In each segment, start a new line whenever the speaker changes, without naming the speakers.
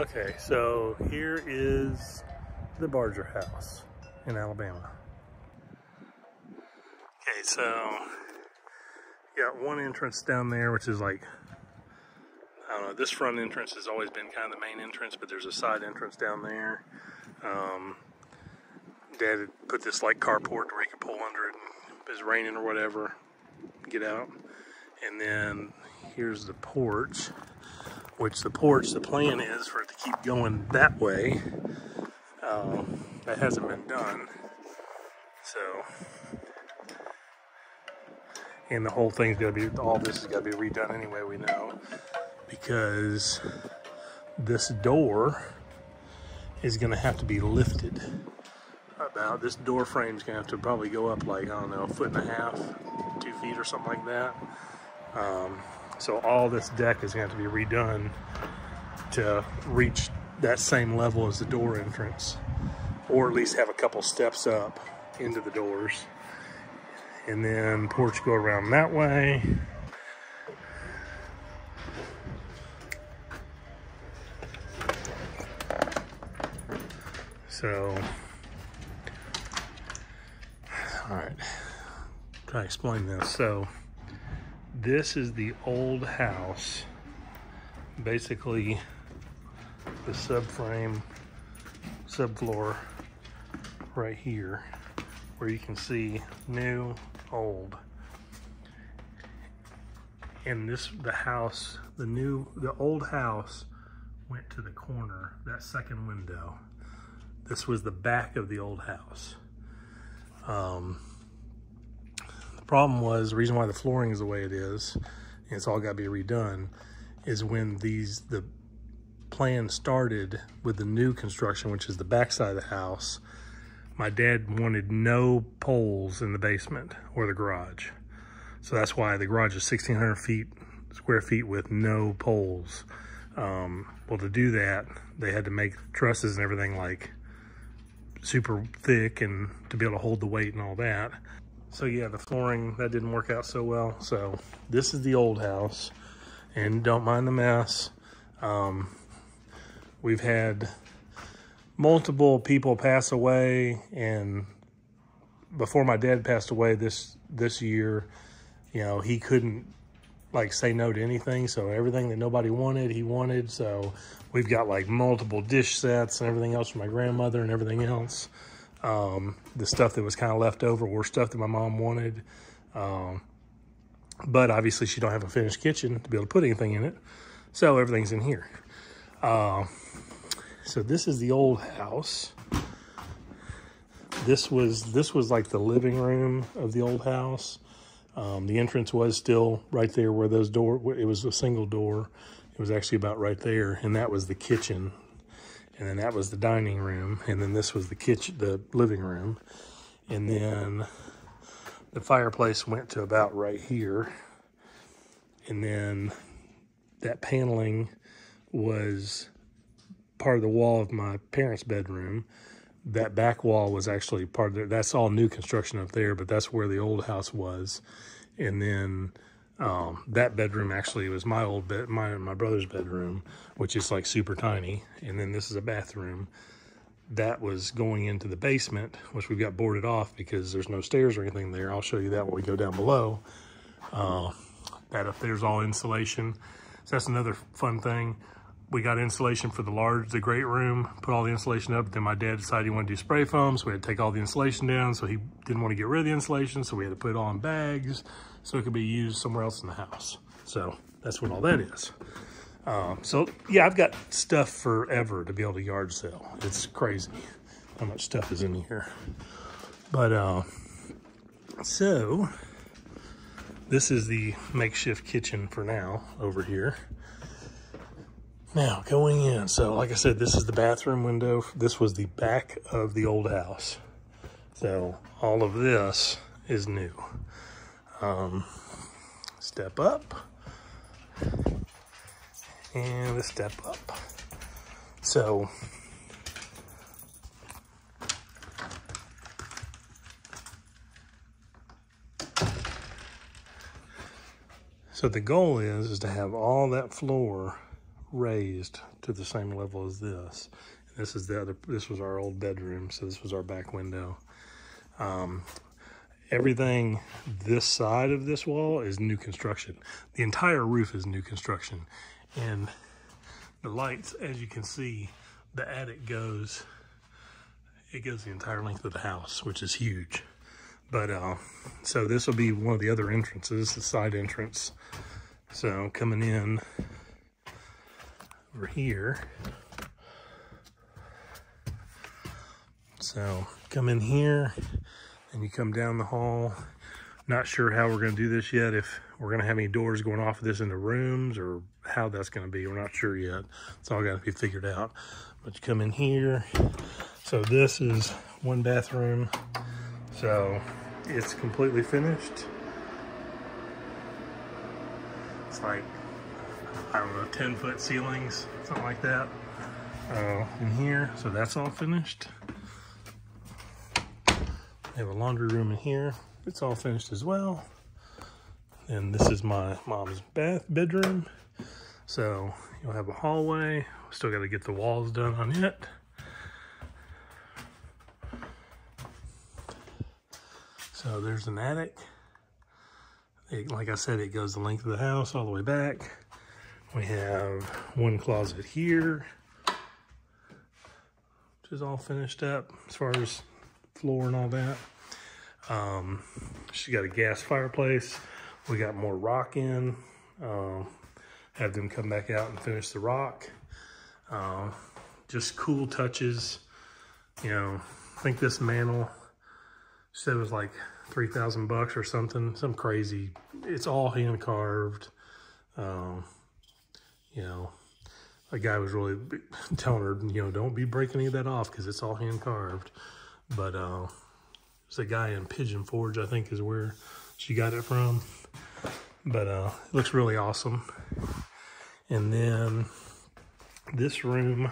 Okay, so here is the Barger house in Alabama. Okay, so you got one entrance down there, which is like, I don't know, this front entrance has always been kind of the main entrance, but there's a side entrance down there. Dad had put this like carport where you could pull under it and if it's raining or whatever, get out. And then here's the porch, which the plan is for it to keep going that way. That hasn't been done. So, and the whole thing's gotta be, all this has gotta be redone anyway, we know, because this door is gonna have to be lifted. This door frame's gonna have to probably go up like, I don't know, 1.5 feet, 2 feet or something like that. So all this deck is gonna have to be redone to reach that same level as the door entrance, or at least have a couple steps up into the doors. And then porch go around that way. So, all right, try to explain this. So this is the old house, basically the subframe, subfloor right here, where you can see new, old. And this, the old house went to the corner, that second window. This was the back of the old house. The problem was, the reason why the flooring is the way it is, and it's all got to be redone, is when the plan started with the new construction, which is the back side of the house, my dad wanted no poles in the basement or the garage. So that's why the garage is 1,600 square feet with no poles. Well, to do that, they had to make trusses and everything like super thick and to be able to hold the weight and all that. So yeah, the flooring, that didn't work out so well. So this is the old house, and don't mind the mess. We've had multiple people pass away, and before my dad passed away this year, you know, he couldn't like say no to anything. So everything that nobody wanted, he wanted. So we've got like multiple dish sets and everything else from my grandmother and everything else. The stuff that was kind of left over were stuff that my mom wanted. But obviously she don't have a finished kitchen to be able to put anything in it. So everything's in here. So this is the old house. This was like the living room of the old house. The entrance was still right there where those it was a single door. It was actually about right there, and that was the kitchen. And then that was the dining room, and then this was the kitchen, the living room. And then the fireplace went to about right here. And then that paneling was part of the wall of my parents' bedroom. That back wall was actually part of that's all new construction up there, but that's where the old house was. And then that bedroom actually was my old bed, mine and my brother's bedroom, which is like super tiny. And then this is a bathroom that was going into the basement, which we've got boarded off because there's no stairs or anything there. I'll show you that when we go down below. That up there's all insulation. So that's another fun thing. We got insulation for the great room, put all the insulation up. Then my dad decided he wanted to do spray foam, so we had to take all the insulation down. So he didn't want to get rid of the insulation, so we had to put it all in bags so it could be used somewhere else in the house. So that's what all that is. So yeah, I've got stuff forever to be able to yard sale. It's crazy how much stuff is in here. But so this is the makeshift kitchen for now over here. Now, going in, so like I said, this is the bathroom window. This was the back of the old house. So all of this is new. Step up. And a step up. So the goal is to have all that floor raised to the same level as this. This is this was our old bedroom, so this was our back window. Everything this side of this wall is new construction. The entire roof is new construction. And the lights, as you can see, the attic goes the entire length of the house, which is huge. But so this will be one of the other entrances, the side entrance. So coming in over here. So come in here and you come down the hall. Not sure how we're gonna do this yet, if we're gonna have any doors going off of this into rooms or how that's gonna be. We're not sure yet. It's all gotta be figured out. But you come in here. So this is one bathroom. So it's completely finished. It's like, I don't know, 10-foot ceilings, something like that. In here, so that's all finished. We have a laundry room in here. It's all finished as well. And this is my mom's bedroom. So you'll have a hallway. Still got to get the walls done on it. So there's an attic. Like I said, it goes the length of the house all the way back. We have one closet here, which is all finished up as far as floor and all that. She got a gas fireplace. We got more rock in. Have them come back out and finish the rock. Just cool touches. You know, I think this mantle, she said it was like 3,000 bucks or something, some crazy. It's all hand carved. You know, the guy was really telling her, you know, don't be breaking any of that off because it's all hand carved. But there's a guy in Pigeon Forge, I think is where she got it from. But it looks really awesome. And then this room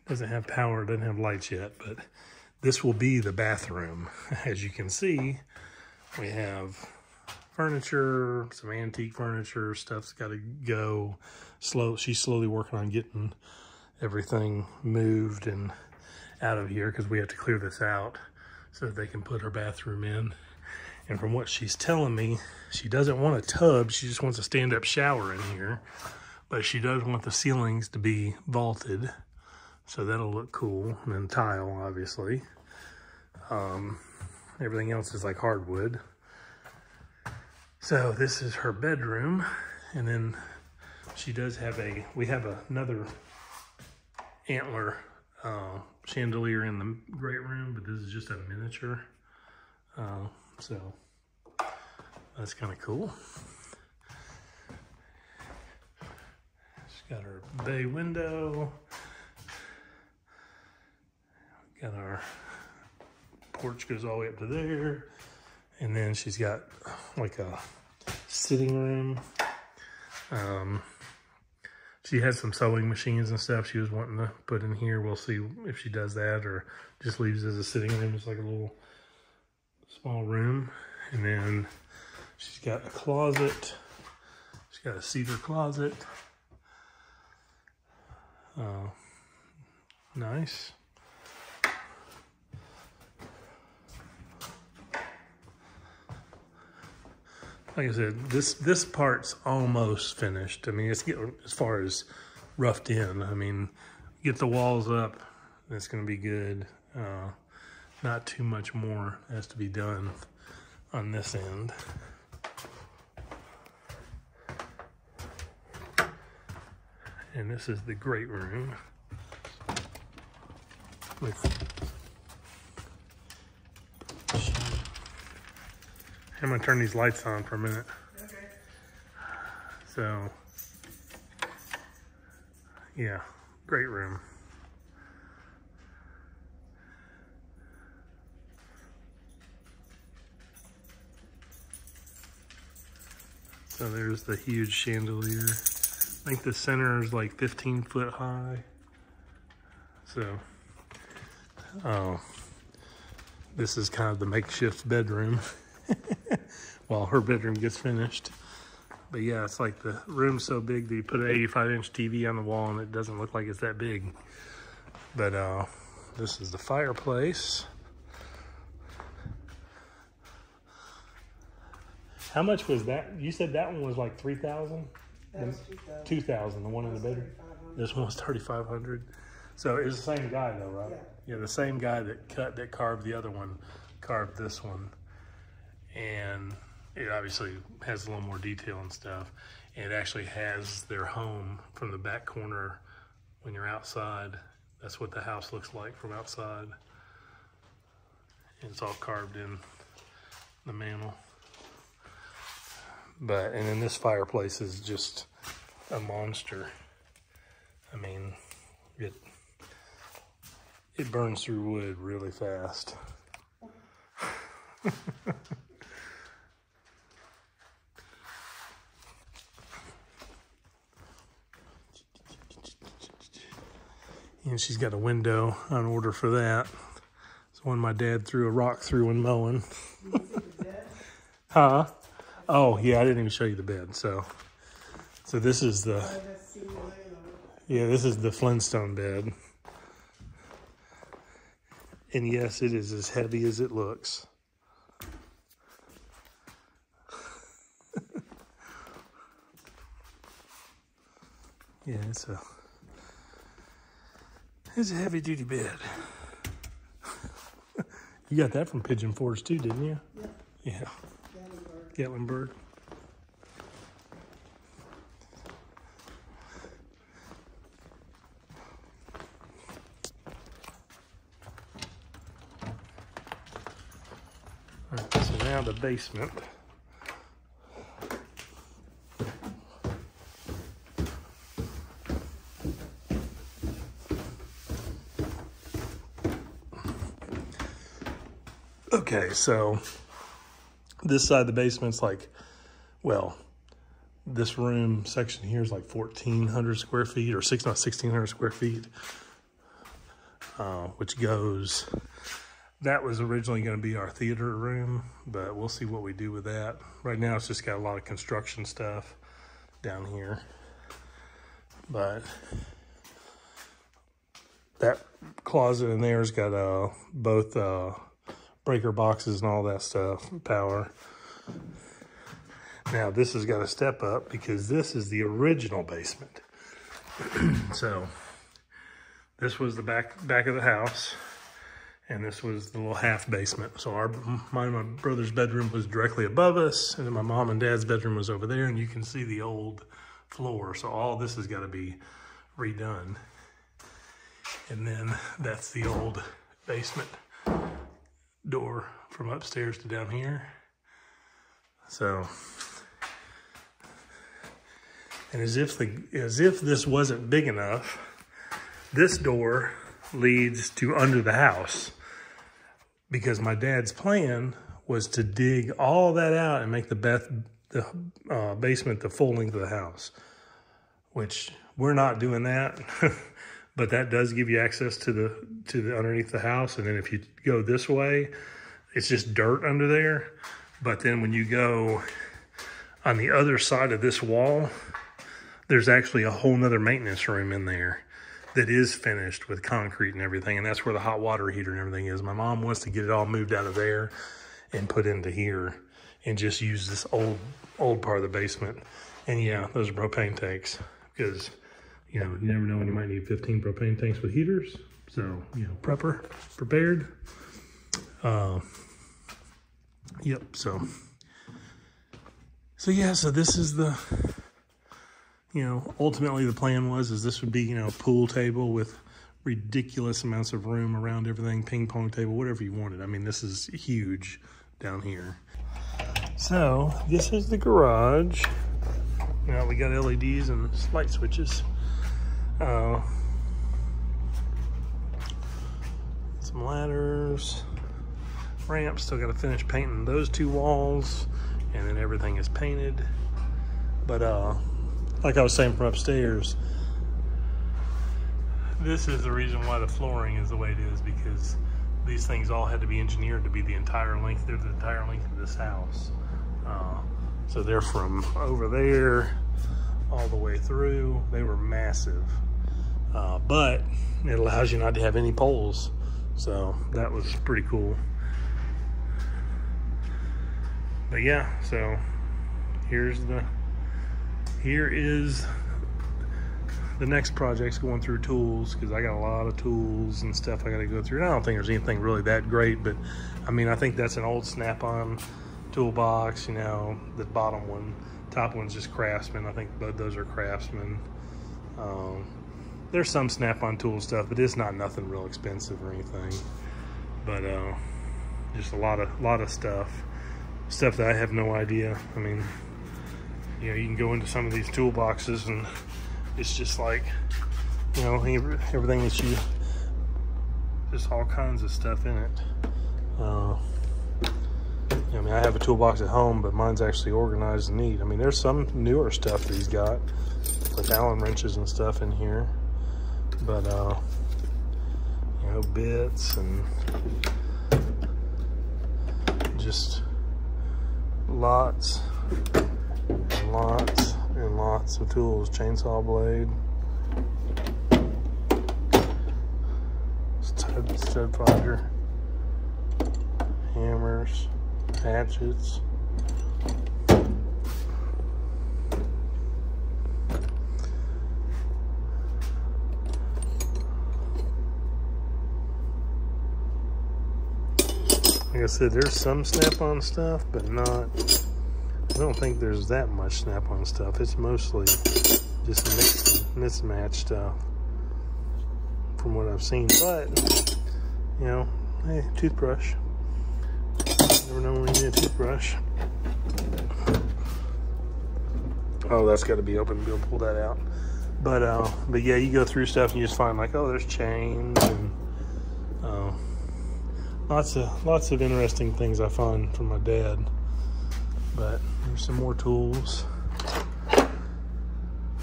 doesn't have power, doesn't have lights yet, but this will be the bathroom. As you can see, we have furniture, some antique furniture, stuff's got to go. She's slowly working on getting everything moved and out of here because we have to clear this out so that they can put her bathroom in. And from what she's telling me, she doesn't want a tub. She just wants a stand-up shower in here. But she does want the ceilings to be vaulted. So that'll look cool. And then tile, obviously. Everything else is like hardwood. So this is her bedroom. And then she does have we have another antler chandelier in the great room, but this is just a miniature. So that's kind of cool. She's got her bay window. Got our porch goes all the way up to there. And then she's got like a sitting room. She has some sewing machines and stuff she was wanting to put in here. We'll see if she does that or just leaves it as a sitting room. It's like a little small room. And then she's got a closet. She's got a cedar closet. Nice. Like I said, this part's almost finished. I mean, it's getting as far as roughed in. I mean, get the walls up, it's gonna be good. Not too much more has to be done on this end. And this is the great room. I'm gonna turn these lights on for a minute. Okay. So, yeah, great room. So there's the huge chandelier. I think the center is like 15 foot high. So, this is kind of the makeshift bedroom while her bedroom gets finished. But yeah, it's like the room's so big that you put an 85-inch TV on the wall and it doesn't look like it's that big. But this is the fireplace. How much was that? You said that one was like $3,000?
That was $2,000.
$2,000, the one in the bedroom? This one was $3,500. So it was the same guy though, right? Yeah, the same guy that carved the other one, carved this one. And it obviously has a little more detail and stuff. And it actually has their home from the back corner when you're outside. That's what the house looks like from outside. And it's all carved in the mantle. And then this fireplace is just a monster. I mean, it burns through wood really fast. And she's got a window on order for that. It's one my dad threw a rock through when mowing. Huh? Oh, yeah, I didn't even show you the bed. So this is the, yeah, this is the Flintstone bed. And yes, it is as heavy as it looks. Yeah, it's a heavy duty bed. You got that from Pigeon Forge too, didn't you? Yeah. Gatlinburg. All right, so now the basement. Okay, so this side of the basement's like, well, this room section here is like 1,400 square feet, or 1,600 square feet, which goes, that was originally going to be our theater room, but we'll see what we do with that. Right now it's just got a lot of construction stuff down here, but that closet in there has got both breaker boxes and all that stuff, power. Now this has got to step up because this is the original basement. So this was the back of the house, and this was the little half basement. So my brother's bedroom was directly above us, and then my mom and dad's bedroom was over there, and you can see the old floor. So all this has got to be redone. And then that's the old basement door from upstairs to down here. So, and as if this wasn't big enough, this door leads to under the house, because my dad's plan was to dig all that out and make the basement the full length of the house, which we're not doing that. But that does give you access to the underneath the house. And then if you go this way, it's just dirt under there. But then when you go on the other side of this wall, there's actually a whole nother maintenance room in there that is finished with concrete and everything. And that's where the hot water heater and everything is. My mom wants to get it all moved out of there and put into here and just use this old part of the basement. And yeah, those are propane tanks, because you know, you never know when you might need 15 propane tanks with heaters. So, you know, prepared. Yep, so yeah, so this is the, you know, ultimately the plan is this would be, you know, a pool table with ridiculous amounts of room around everything, ping pong table, whatever you wanted. I mean, this is huge down here. So this is the garage. Now we got LEDs and light switches. Some ladders, ramps. Still got to finish painting those two walls, and then everything is painted. But like I was saying from upstairs, this is the reason why the flooring is the way it is, because these things all had to be engineered to be the entire length. They're the entire length of this house. So they're from over there all the way through. They were massive, but it allows you not to have any poles. So that was pretty cool. But yeah, so here is the next project's going through tools, because I got a lot of tools and stuff I got to go through. And I don't think there's anything really that great, but I mean, I think that's an old Snap-on toolbox. You know, the bottom one, top one's just Craftsman. I think both those are Craftsman. There's some Snap-on tool stuff, but it's not nothing real expensive or anything. But just a lot of stuff that I have no idea. I mean, you know, you can go into some of these toolboxes and it's just like, you know, everything that you, just all kinds of stuff in it. I mean, I have a toolbox at home, but mine's actually organized and neat. I mean, there's some newer stuff that he's got, like Allen wrenches and stuff in here. But, you know, bits and just lots and lots and lots of tools. Chainsaw blade, stud finder, hammers, hatchets. Like I said, there's some Snap-on stuff, but not, I don't think there's that much Snap-on stuff. It's mostly just mismatched stuff from what I've seen. But, you know, hey, toothbrush. Never know when you need a toothbrush. Oh, that's got to be open to be able to pull that out. But yeah, you go through stuff and you just find like, oh, there's chains and lots of interesting things I find from my dad. But there's some more tools.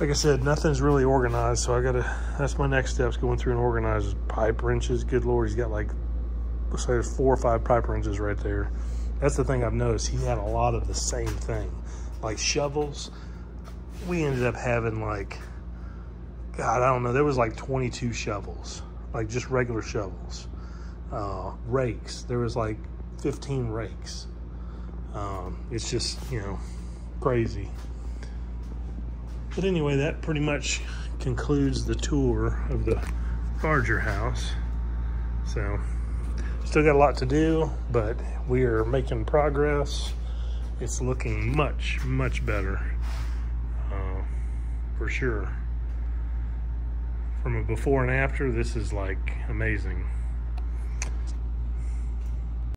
Like I said, nothing's really organized, so that's my next step, is going through and organize pipe wrenches. Good Lord, he's got like, looks like there's 4 or 5 pipe wrenches right there. That's the thing I've noticed. He had a lot of the same thing. Like shovels, we ended up having like, God, I don't know, there was like 22 shovels, like just regular shovels. Rakes, there was like 15 rakes. It's just, you know, crazy. But anyway, that pretty much concludes the tour of the larger house. So, still got a lot to do, but we are making progress. It's looking much, much better, for sure. From a before and after, this is like amazing.